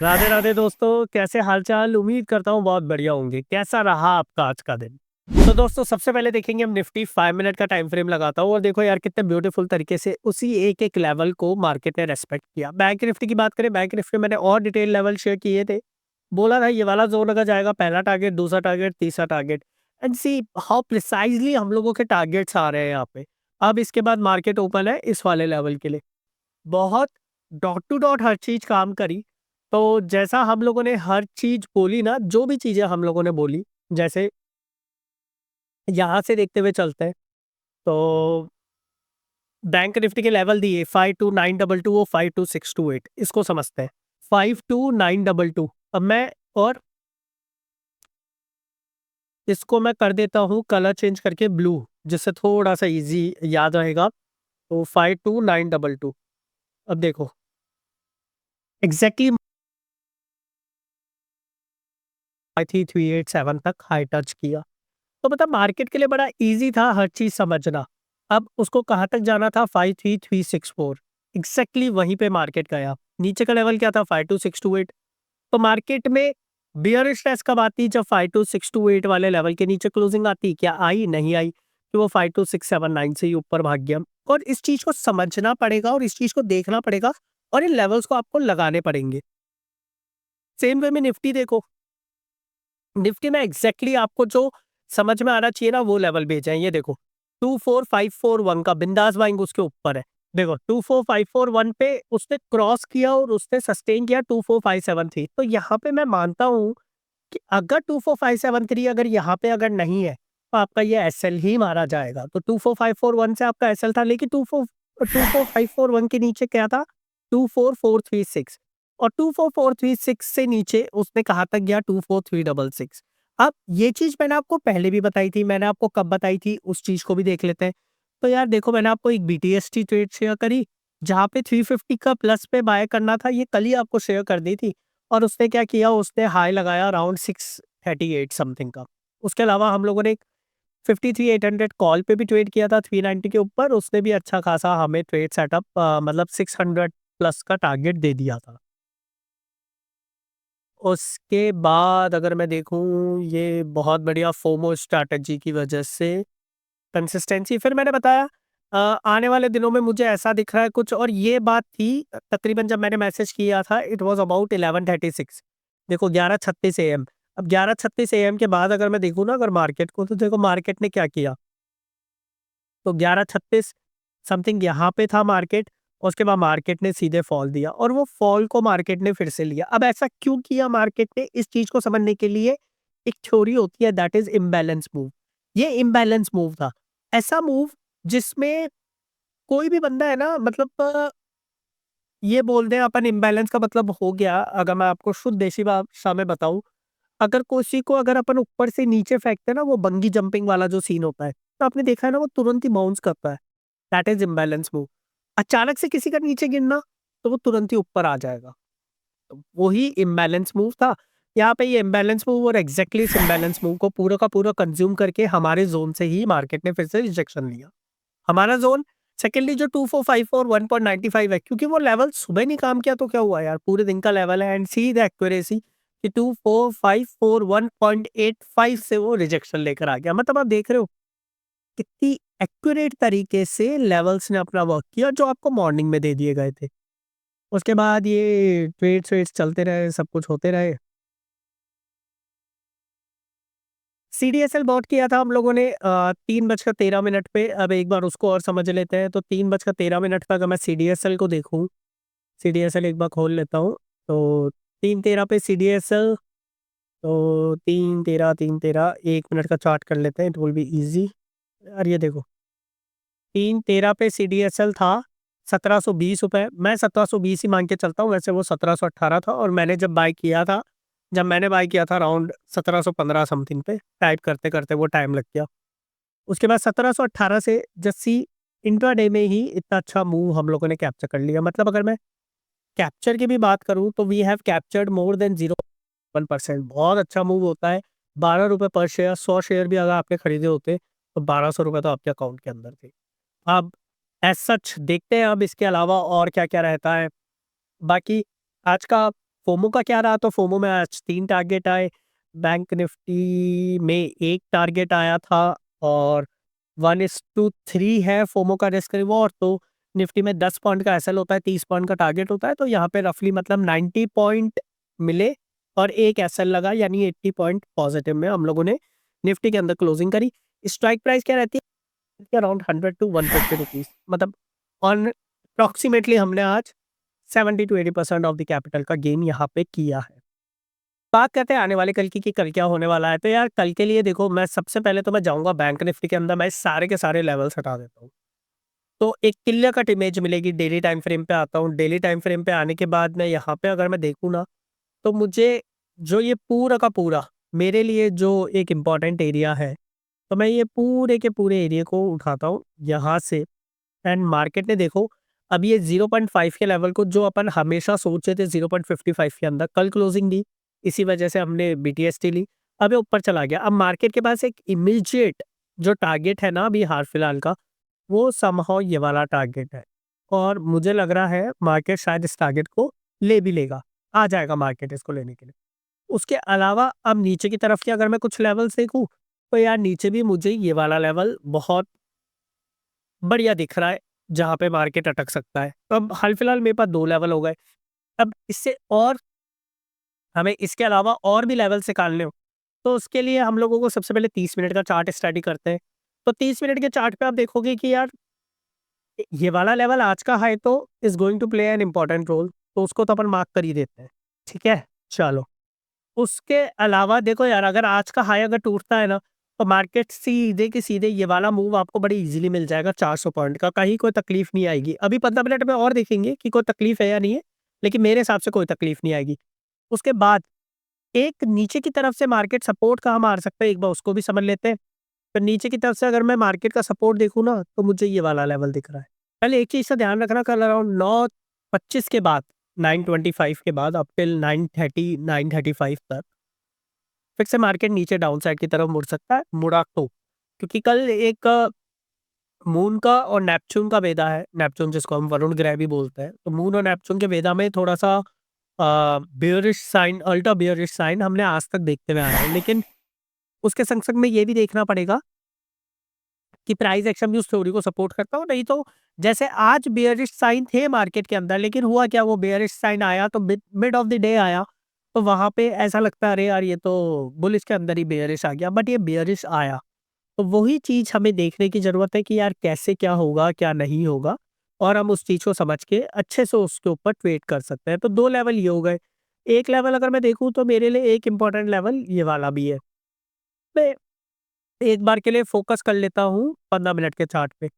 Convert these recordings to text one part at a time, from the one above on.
राधे राधे दोस्तों, कैसे हालचाल। उम्मीद करता हूँ बहुत बढ़िया होंगे। कैसा रहा आपका आज का दिन? तो दोस्तों, सबसे पहले देखेंगे हम निफ्टी 5 मिनट का टाइम फ्रेम लगाता हूँ और देखो यार कितने ब्यूटीफुल तरीके से उसी एक एक लेवल को मार्केट ने रेस्पेक्ट किया। बैंक निफ्टी की बात करें, बैंक निफ्टी मैंने और डिटेल लेवल शेयर किए थे। बोला था ये वाला जोन अगर जाएगा, पहला टारगेट, दूसरा टारगेट, तीसरा target, and see how precisely हम लोगों के टारगेट्स आ रहे हैं यहाँ पे। अब इसके बाद मार्केट ओपन है इस वाले लेवल के लिए। बहुत डॉट टू डॉट हर चीज काम करी। तो जैसा हम लोगों ने हर चीज बोली ना, जो भी चीजें हम लोगों ने बोली, जैसे यहाँ से देखते हुए चलते हैं। तो बैंक निफ्टी के लेवल दिए 52922 और 52628, इसको समझते हैं। 52922। अब मैं और इसको मैं कर देता हूँ कलर चेंज करके ब्लू, जिससे थोड़ा सा इजी याद रहेगा। तो 52922। अब देखो एग्जैक्टली 3387 तक हाई टच किया। तो मतलब मार्केट के लिए बड़ा इजी था हर चीज समझना। अब उसको कहाँ तक जाना था? 53364। एग्जैक्टली वहीं पे मार्केट गया। नीचे का लेवल क्या था? 52628। तो मार्केट में बियरिश टेस्ट कब आती? जब 52628 वाले लेवल के नीचे क्लोजिंग आती। क्या आई? नहीं आई, कि वो 52679 से ही ऊपर भाग गया। और इस चीज को समझना पड़ेगा और इस चीज को देखना पड़ेगा और इन लेवल्स को आपको लगाने पड़ेंगे। सेम वे में निफ्टी देखो। निफ्टी में एग्जैक्टली आपको जो समझ में आना चाहिए ना, वो लेवल भेजा है। ये देखो 24541 का बिंदास बाइंग उसके ऊपर है। देखो 24541 पे उसने क्रॉस किया और उसने सस्टेन किया 24573। तो यहाँ पे मैं मानता हूँ कि अगर 24573 अगर यहाँ पे अगर नहीं है तो आपका ये एसएल ही मारा जाएगा। तो 24541 से आपका एसएल था, लेकिन 24541 के नीचे क्या था? 24436। और 24436 से नीचे उसने कहाँ तक गया? 24366। अब ये चीज मैंने आपको पहले भी बताई थी। मैंने आपको कब बताई थी उस चीज को भी देख लेते हैं। तो यार देखो, मैंने आपको एक बीटीएसटी ट्रेड शेयर करी जहाँ पे 350 का प्लस पे बाय करना था। ये कल ही आपको शेयर कर दी थी। और उसने क्या किया? उसने हाई लगाया अराउंड 638 समथिंग का। उसके अलावा हम लोगों ने 53800 कॉल पे भी ट्रेड किया था 390 के ऊपर। उसने भी अच्छा खासा हमें ट्रेड सेटअप, मतलब 600 प्लस का टारगेट दे दिया था। उसके बाद अगर मैं देखूं, ये बहुत बढ़िया फोमो स्ट्रैटेजी की वजह से कंसिस्टेंसी, फिर मैंने बताया आने वाले दिनों में मुझे ऐसा दिख रहा है कुछ। और ये बात थी तकरीबन जब मैंने मैसेज किया था, इट वाज अबाउट 11:36। देखो 11:36 एएम। अब 11:36 एएम के बाद अगर मैं देखूँ ना अगर मार्केट को, तो देखो मार्केट ने क्या किया। तो 11:36 समथिंग यहाँ पे था मार्केट। और उसके बाद मार्केट ने सीधे फॉल दिया और वो फॉल को मार्केट ने फिर से लिया। अब ऐसा क्यों किया मार्केट ने? इस चीज को समझने के लिए एक थ्योरी होती है, दैट इज इम्बैलेंस मूव। ये इम्बैलेंस मूव था। ऐसा मूव जिसमें कोई भी बंदा है ना, मतलब ये बोल दें अपन इम्बैलेंस का मतलब हो गया, अगर मैं आपको शुद्ध देसी भाषा में बताऊं, अगर किसी को अगर अपन ऊपर से नीचे फेंकते हैं ना, वो बंगी जंपिंग वाला जो सीन होता है, तो आपने देखा है ना, वो तुरंत ही बाउंस करता है। That is imbalance move. अचानक से किसी का नीचे गिरना, तो वो तुरंत ही ऊपर आ जाएगा। तो वही इम्बैलेंस मूव था। यहाँ पे ये इम्बैलेंस मूव और एग्जैक्टली इस इम्बैलेंस मूव को पूरा का पूरा कंज्यूम करके हमारे जोन से ही मार्केट ने फिर से रिजेक्शन लिया। हमारा जोन सेकेंडली जो 2454 1.95 है, क्योंकि वो लेवल सुबह नहीं काम किया, तो क्या हुआ यार, पूरे दिन का लेवल है। एंड सी द एक्यूरेसी कि 24541.85 से वो रिजेक्शन लेकर आ गया। मतलब आप देख रहे हो कितनी एक्यूरेट तरीके से लेवल्स ने अपना वर्क किया, जो आपको मॉर्निंग में दे दिए गए थे। उसके बाद ये ट्रेड्स वेड्स चलते रहे, सब कुछ होते रहे। सीडीएसएल बॉट किया था हम लोगों ने 3:13 पे। अब एक बार उसको और समझ लेते हैं। तो 3:13 पे अगर मैं सीडीएसएल को देखूं, सीडीएसएल एक बार खोल लेता हूँ। तो 3:13 पे सीडीएसएल, तो 3:13 1 मिनट का चार्ट कर लेते हैं, इट विल बी इजी। यार ये देखो 3:13 पे सीडीएसएल था 1720 रुपए। मैं 1720 ही मांग के चलता हूँ, वैसे वो 1718 था। और मैंने जब बाय किया था, जब मैंने बाय किया था अराउंड 1715 समथिंग पे, टाइप करते करते वो टाइम लग गया। उसके बाद 1718 से जस्सी इंट्राडे में ही इतना अच्छा मूव हम लोगों ने कैप्चर कर लिया। मतलब अगर मैं कैप्चर की भी बात करूं, तो we have captured more than 0.1%। बहुत अच्छा मूव होता है। 12 रुपए पर शेयर, 100 शेयर भी अगर आपने खरीदे होते तो 1200 रुपए तो आपके अकाउंट के अंदर थे। अब एज सच देखते हैं अब इसके अलावा और क्या क्या रहता है। बाकी आज का फोमो का क्या रहा, तो फोमो में आज 3 टारगेट आए, बैंक निफ्टी में 1 टारगेट आया था और 1:3 है फोमो का रिस्क रिवॉर्ड। तो निफ्टी में 10 पॉइंट का एसएल होता है, 30 पॉइंट का टारगेट होता है, तो यहाँ पे रफली मतलब 90 पॉइंट मिले और 1 एसएल लगा, यानी 80 पॉइंट पॉजिटिव में हम लोगों ने निफ्टी के अंदर क्लोजिंग करी। स्ट्राइक प्राइस क्या रहती है, अराउंड 100 टू 150 रुपीज, मतलब ऑन अप्रॉक्सीमेटली हमने आज 70 टू 80% ऑफ द कैपिटल का गेन यहाँ पे किया है। बात करते हैं आने वाले कल की कि कल क्या होने वाला है। तो यार कल के लिए देखो, मैं सबसे पहले तो मैं जाऊंगा बैंक निफ्टी के अंदर, मैं सारे के सारे लेवल्स हटा देता हूँ। तो एक क्लियर कट इमेज मिलेगी। डेली टाइम फ्रेम पे आता हूँ, डेली टाइम फ्रेम पे आने के बाद मैं यहाँ पे अगर मैं देखूँ ना, तो मुझे जो ये पूरा का पूरा मेरे लिए जो एक इम्पॉर्टेंट एरिया है, तो मैं ये पूरे के पूरे एरिया को उठाता हूँ यहाँ से। एंड मार्केट ने देखो, अब ये 0.5 के लेवल को जो अपन हमेशा सोचे थे 0.55 के अंदर, कल क्लोजिंग दी, इसी वजह से हमने बीटीएसटी ली, अब ये ऊपर चला गया। अब मार्केट के पास एक इमीडिएट जो टारगेट है ना अभी हाल फिलहाल का, वो समहाउ ये वाला टारगेट है और मुझे लग रहा है मार्केट शायद इस टारगेट को ले भी लेगा, आ जाएगा मार्केट इसको लेने के लिए। उसके अलावा अब नीचे की तरफ के अगर मैं कुछ लेवल्स देखूं, तो यार नीचे भी मुझे ये वाला लेवल बहुत बढ़िया दिख रहा है जहाँ पे मार्केट अटक सकता है। तो अब हाल फिलहाल मेरे पास 2 लेवल हो गए। अब इससे और हमें इसके अलावा और भी लेवल्स निकालने हो, तो उसके लिए हम लोगों को सबसे पहले 30 मिनट का चार्ट स्टडी करते हैं। तो 30 मिनट के चार्ट पे आप देखोगे कि यार ये वाला लेवल आज का हाई तो is going to play an important role, तो उसको तो अपन मार्क कर ही देते हैं। ठीक है, चलो। उसके अलावा देखो यार, अगर आज का हाई अगर टूटता है ना, तो मार्केट सीधे के सीधे ये वाला मूव आपको बड़ी इजीली मिल जाएगा 400 पॉइंट का, कहीं कोई तकलीफ नहीं आएगी। अभी 15 मिनट में और देखेंगे कि कोई तकलीफ है या नहीं है, लेकिन मेरे हिसाब से कोई तकलीफ नहीं आएगी। उसके बाद एक नीचे की तरफ से मार्केट सपोर्ट कहाँ मार सकता है, एक बार उसको भी समझ लेते हैं। तो नीचे की तरफ से अगर मैं मार्केट का सपोर्ट देखूँ ना, तो मुझे ये वाला लेवल दिख रहा है। पहले एक चीज़ का ध्यान रखना, कल अराउंड 9:25 के बाद, 9:25 के बाद अप टिल 9:30 9:35 तक फिर से मार्केट नीचे डाउन साइड की तरफ मुड़ सकता है, मुड़ा तो। क्योंकि कल एक मून का और नेपच्यून का वेदा है, नेपच्यून जिसको हम वरुण ग्रह भी बोलते हैं, तो मून और नेपच्यून के वेदा में थोड़ा सा bearish sign, ultra bearish sign हमने आज तक देखते हुए आए हैं। लेकिन उसके संग संग में ये भी देखना पड़ेगा कि प्राइस एक्शन भी उस थ्योरी को सपोर्ट करता हो, नहीं तो जैसे आज बेयरिश साइन थे मार्केट के अंदर, लेकिन हुआ क्या, वो बेयरिश साइन आया तो मिड ऑफ द डे आया, तो वहां पे ऐसा लगता है अरे यार ये तो बुलिश के अंदर ही बेयरिश आ गया, बट ये बेयरिश आया। तो वही चीज हमें देखने की जरूरत है कि यार कैसे क्या होगा क्या नहीं होगा, और हम उस चीज को समझ के अच्छे से उसके ऊपर ट्रेड कर सकते हैं। तो 2 लेवल ये हो गए। एक लेवल अगर मैं देखूं तो मेरे लिए एक इंपॉर्टेंट लेवल ये वाला भी है। मैं एक बार के लिए फोकस कर लेता हूँ 15 मिनट के चार्ट पे।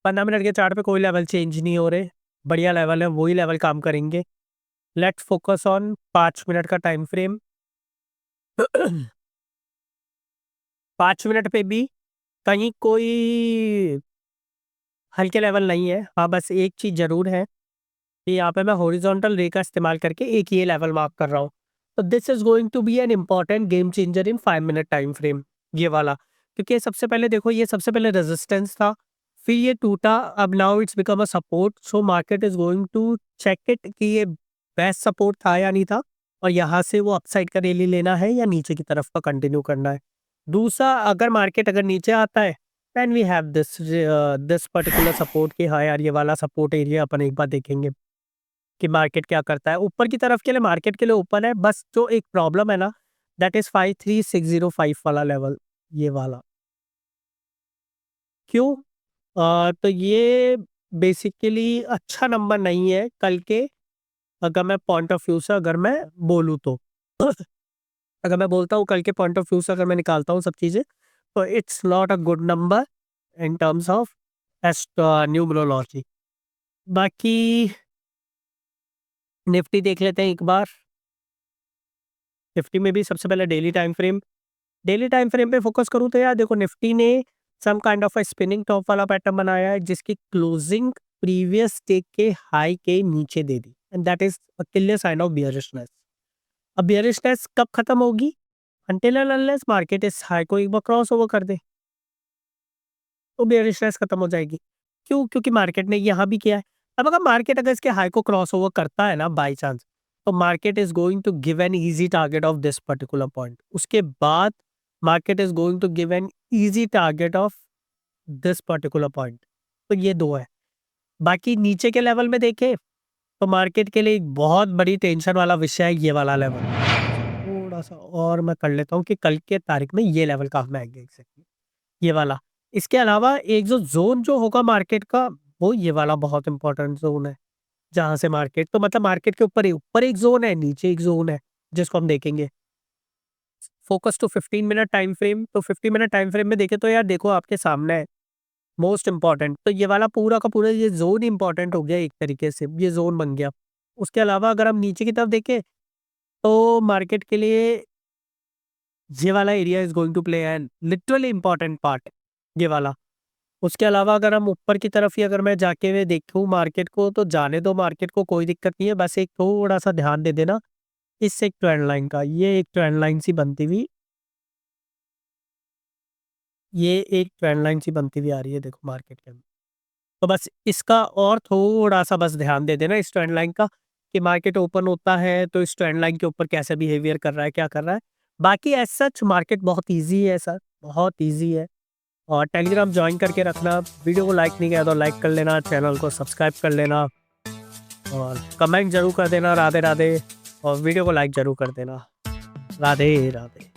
15 मिनट के चार्ट पे कोई लेवल चेंज नहीं हो रहे, बढ़िया लेवल है, वही लेवल काम करेंगे। लेट्स फोकस ऑन 5 मिनट का टाइम फ्रेम। 5 मिनट पे भी कहीं कोई हल्के लेवल नहीं है। हाँ, बस एक चीज़ ज़रूर है कि यहाँ पे मैं हॉरिजॉन्टल रे का इस्तेमाल करके एक ये लेवल मार्क कर रहा हूँ। तो this is going to be an important game changer in 5 minute time frame, ये वाला। क्योंकि सबसे पहले देखो, ये सबसे पहले रेजिस्टेंस था, फिर ये टूटा, अब now it's become a support. So market is going to check it कि ये बेस्ट सपोर्ट था या नहीं था, और यहाँ से वो अपसाइड का रैली लेना है या नीचे की तरफ का कंटिन्यू करना है। दूसरा, अगर मार्केट अगर नीचे आता है, then we have this particular support कि हाँ यार ये वाला सपोर्ट एरिया अपन एक बार देखेंगे कि मार्केट क्या करता है। ऊपर की तरफ के लिए मार्केट के लिए ओपन है, बस जो एक प्रॉब्लम है ना, दैट इज 53605 वाला लेवल, ये वाला। क्यों? तो ये बेसिकली अच्छा नंबर नहीं है कल के, अगर मैं पॉइंट ऑफ व्यू से अगर मैं बोलूँ तो। अगर मैं बोलता हूँ कल के पॉइंट ऑफ व्यू से अगर मैं निकालता हूँ सब चीज़ें, तो it's not a good number in terms of numerology. बाकी निफ्टी देख लेते हैं एक बार। निफ्टी में भी सबसे पहले डेली टाइम फ्रेम पे फोकस करूँ तो यार देखो, निफ्टी ने some kind of a spinning top वाला पैटर्न बनाया है, जिसकी क्लोजिंग प्रीवियस डे के हाई के नीचे दे दी, and that is a clear sign of bearishness. अब बियरिशनेस कब खत्म होगी? अनटिल एंड अनलेस मार्केट इस हाई को एक बार क्रॉस ओवर कर दे, तो बियरिशनेस खत्म हो जाएगी। क्यों? क्योंकि मार्केट ने यहाँ भी किया है। अब अगर मार्केट अगर इसके हाई को क्रॉस ओवर करता है ना बाय चांस, तो market is going to give an easy target of this particular point. उसके बाद market is going to give an easy target of this particular point. तो ये दो है। बाकी नीचे के लेवल में देखें तो मार्केट के लिए एक बहुत बड़ी टेंशन वाला विषय है ये वाला लेवल। थोड़ा सा और मैं कर लेता हूँ कि कल के तारीख में ये लेवल कहाँ मैं देख सकती ये वाला। इसके अलावा एक जो जोन जो होगा मार्केट का, वो ये वाला बहुत इंपॉर्टेंट जोन है, जहाँ से मार्केट तो मतलब मार्केट के ऊपर एक जोन है, नीचे एक जोन है, जिसको हम देखेंगे। Focus to 15 minute time frame, तो 50 मिनट टाइम फ्रेम में देखें तो यार देखो आपके सामने है मोस्ट इम्पोर्टेंट, तो ये वाला पूरा का पूरा ये जोन इम्पोर्टेंट हो गया, एक तरीके से ये जोन बन गया। उसके अलावा अगर हम नीचे की तरफ देखें तो मार्केट के लिए ये वाला area is going to play an literally important part, ये वाला। उसके अलावा अगर हम ऊपर की तरफ ही अगर मैं जाके हुए देखूं मार्केट को, तो जाने दो मार्केट को, कोई दिक्कत नहीं है, बस एक थोड़ा सा ध्यान दे देना इस एक ट्रेंड लाइन का। ये एक ट्रेंड लाइन सी बनती हुई, ये एक ट्रेंड लाइन सी बनती हुई आ रही है देखो मार्केट के अंदर। तो बस इसका और थोड़ा सा बस ध्यान दे देना इस ट्रेंड लाइन का, कि मार्केट ओपन होता है तो इस ट्रेंड लाइन के ऊपर कैसे बिहेवियर कर रहा है, क्या कर रहा है। बाकी एज सच मार्केट बहुत ईजी है सर, बहुत ईजी है। और टेलीग्राम ज्वाइन करके रखना। वीडियो को लाइक नहीं किया तो लाइक कर लेना, चैनल को सब्सक्राइब कर लेना, और कमेंट जरूर कर देना राधे राधे, और वीडियो को लाइक जरूर कर देना। राधे राधे।